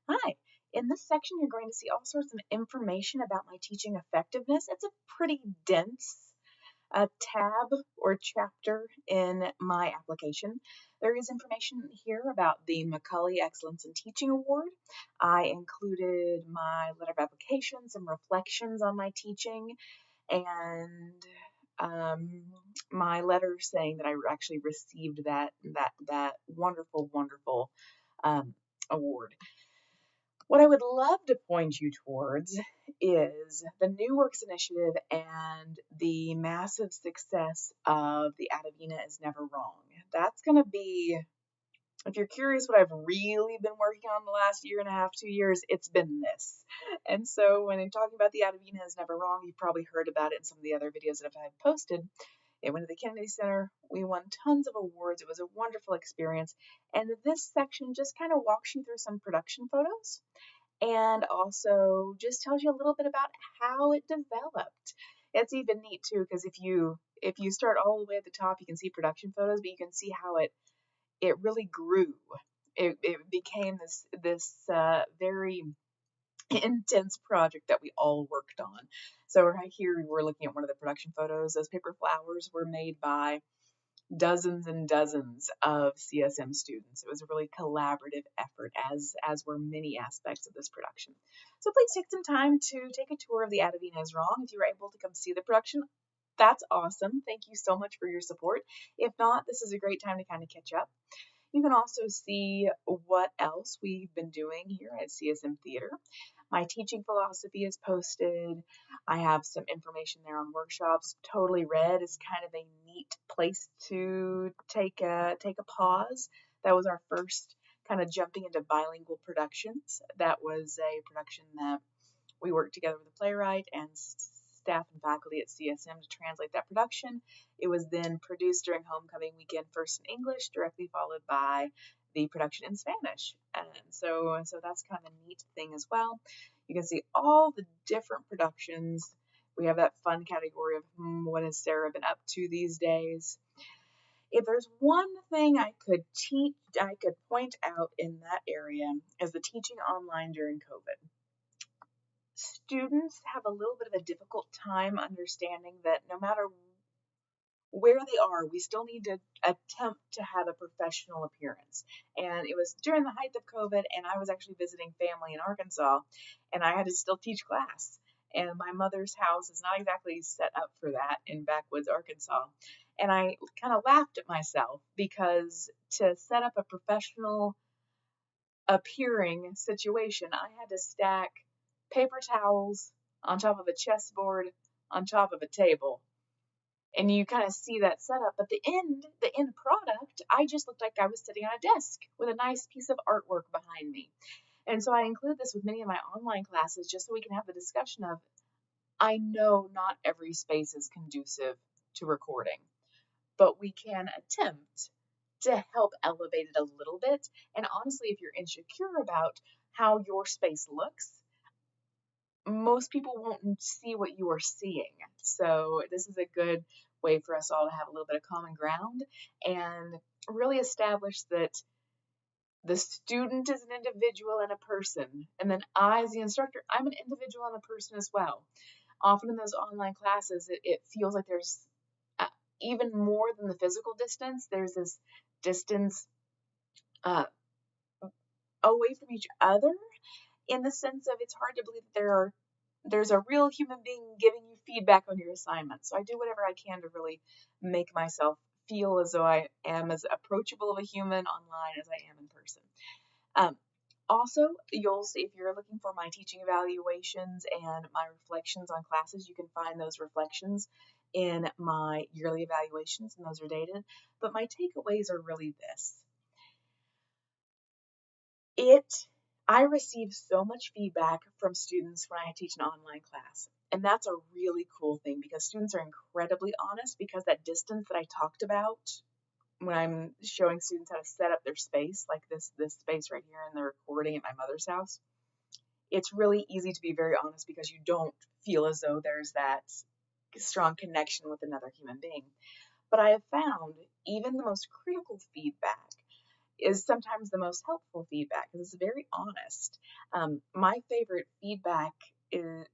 Hi. In this section, you're going to see all sorts of information about my teaching effectiveness. It's a pretty dense tab or chapter in my application. There is information here about the Macaulay Excellence in Teaching Award. I included my letter of application, some reflections on my teaching, and my letter saying that I actually received that wonderful award. What I would love to point you towards is the New Works Initiative and the massive success of the Adavina is Never Wrong. That's going to be, if you're curious what I've really been working on the last year and a half, 2 years, it's been this. And so when I'm talking about the Adavina is Never Wrong, you've probably heard about it in some of the other videos that I've posted. It went to the Kennedy Center. We won tons of awards. It was a wonderful experience. And this section just kind of walks you through some production photos and also just tells you a little bit about how it developed. It's even neat too, because if you start all the way at the top, you can see production photos, but you can see how it really grew. It became this very intense project that we all worked on. So right here, we're looking at one of the production photos. Those paper flowers were made by dozens and dozens of CSM students. It was a really collaborative effort, as were many aspects of this production. So please take some time to take a tour of the Adavina is Wrong. If you were able to come see the production, that's awesome. Thank you so much for your support. If not, this is a great time to kind of catch up. You can also see what else we've been doing here at CSM Theater. My teaching philosophy is posted. I have some information there on workshops. Totally Red is kind of a neat place to take a pause. That was our first kind of jumping into bilingual productions. That was a production that we worked together with a playwright and staff and faculty at CSM to translate that production. It was then produced during homecoming weekend, first in English, directly followed by the production in Spanish. And so that's kind of a neat thing as well. You can see all the different productions. We have that fun category of what has Sarah been up to these days. If there's one thing I could point out in that area is the teaching online during COVID. Students have a little bit of a difficult time understanding that no matter where they are, we still need to attempt to have a professional appearance. And it was during the height of COVID, and I was actually visiting family in Arkansas, and I had to still teach class. And my mother's house is not exactly set up for that in backwoods Arkansas. And I kind of laughed at myself because to set up a professional appearing situation, I had to stack paper towels on top of a chessboard on top of a table. And you kind of see that setup, but the end product, I just looked like I was sitting on a desk with a nice piece of artwork behind me. And so I include this with many of my online classes just so we can have the discussion of, I know not every space is conducive to recording, but we can attempt to help elevate it a little bit. And honestly, if you're insecure about how your space looks, most people won't see what you are seeing. So this is a good way for us all to have a little bit of common ground and really establish that the student is an individual and a person. And then I, as the instructor, I'm an individual and a person as well. Often in those online classes, it feels like there's even more than the physical distance. There's this distance away from each other, in the sense of it's hard to believe that there's a real human being giving you feedback on your assignments. So I do whatever I can to really make myself feel as though I am as approachable of a human online as I am in person. Also, you'll see, if you're looking for my teaching evaluations and my reflections on classes, you can find those reflections in my yearly evaluations, and those are dated. But my takeaways are really this. I receive so much feedback from students when I teach an online class. And that's a really cool thing because students are incredibly honest, because that distance that I talked about when I'm showing students how to set up their space, like this space right here in the recording at my mother's house, it's really easy to be very honest because you don't feel as though there's that strong connection with another human being. But I have found even the most critical feedback is sometimes the most helpful feedback because it's very honest. My favorite feedback in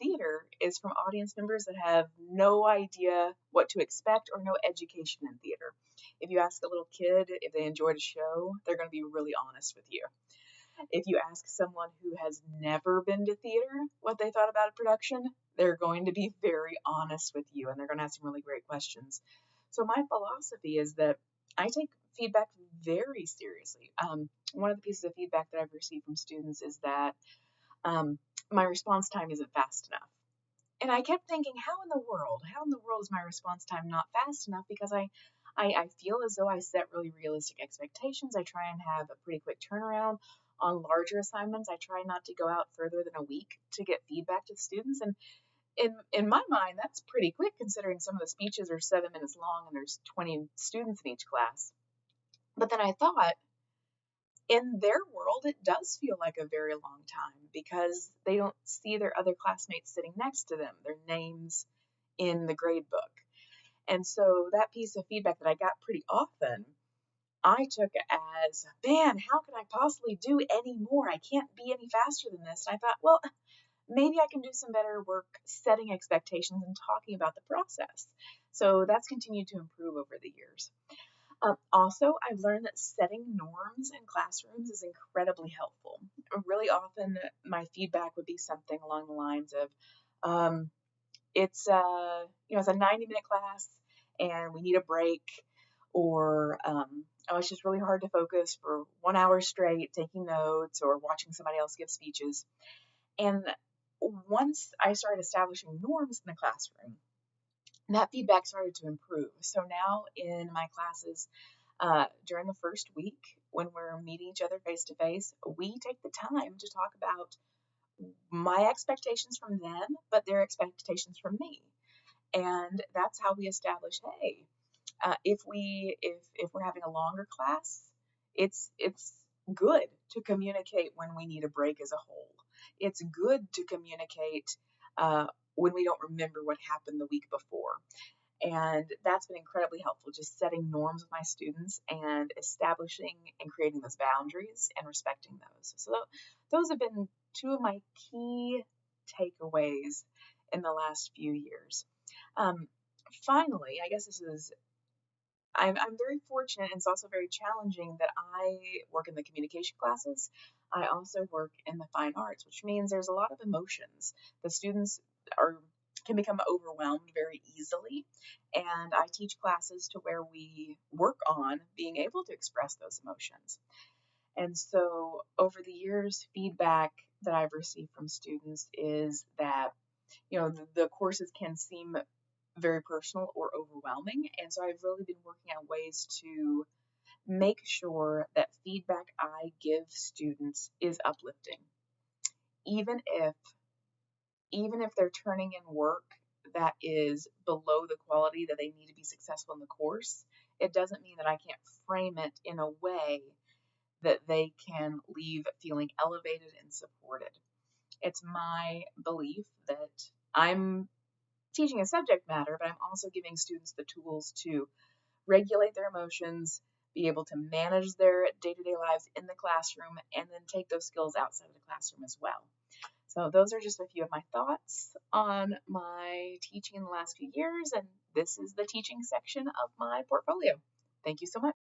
theater is from audience members that have no idea what to expect or no education in theater. If you ask a little kid if they enjoyed a show, they're going to be really honest with you. If you ask someone who has never been to theater what they thought about a production, they're going to be very honest with you and they're going to ask some really great questions. So, my philosophy is that I take feedback very seriously. One of the pieces of feedback that I've received from students is that my response time isn't fast enough. And I kept thinking, how in the world is my response time not fast enough? Because I feel as though I set really realistic expectations. I try and have a pretty quick turnaround on larger assignments. I try not to go out further than a week to get feedback to the students. And in my mind, that's pretty quick considering some of the speeches are 7 minutes long and there's 20 students in each class. But then I thought, in their world, it does feel like a very long time because they don't see their other classmates sitting next to them, their names in the grade book. And so that piece of feedback that I got pretty often, I took as, man, how can I possibly do any more? I can't be any faster than this. And I thought, well, maybe I can do some better work setting expectations and talking about the process. So that's continued to improve over the years. Also, I've learned that setting norms in classrooms is incredibly helpful. Really often, my feedback would be something along the lines of, it's a 90-minute class and we need a break, or it's just really hard to focus for 1 hour straight taking notes or watching somebody else give speeches. And once I started establishing norms in the classroom, that feedback started to improve. So now in my classes, during the first week, when we're meeting each other face to face, we take the time to talk about my expectations from them, but their expectations from me. And that's how we establish, hey, if we're having a longer class, it's good to communicate when we need a break as a whole. It's good to communicate when we don't remember what happened the week before. And that's been incredibly helpful, just setting norms with my students and establishing and creating those boundaries and respecting those. So those have been two of my key takeaways in the last few years. Finally, I guess I'm very fortunate, and it's also very challenging that I work in the communication classes. I also work in the fine arts, which means there's a lot of emotions. The students can become overwhelmed very easily, and I teach classes to where we work on being able to express those emotions. And so over the years, feedback that I've received from students is that, the courses can seem very personal or overwhelming. And so I've really been working on ways to make sure that feedback I give students is uplifting. Even if they're turning in work that is below the quality that they need to be successful in the course, it doesn't mean that I can't frame it in a way that they can leave feeling elevated and supported. It's my belief that I'm teaching a subject matter, but I'm also giving students the tools to regulate their emotions, be able to manage their day-to-day lives in the classroom, and then take those skills outside of the classroom as well. So those are just a few of my thoughts on my teaching in the last few years, and this is the teaching section of my portfolio. Thank you so much.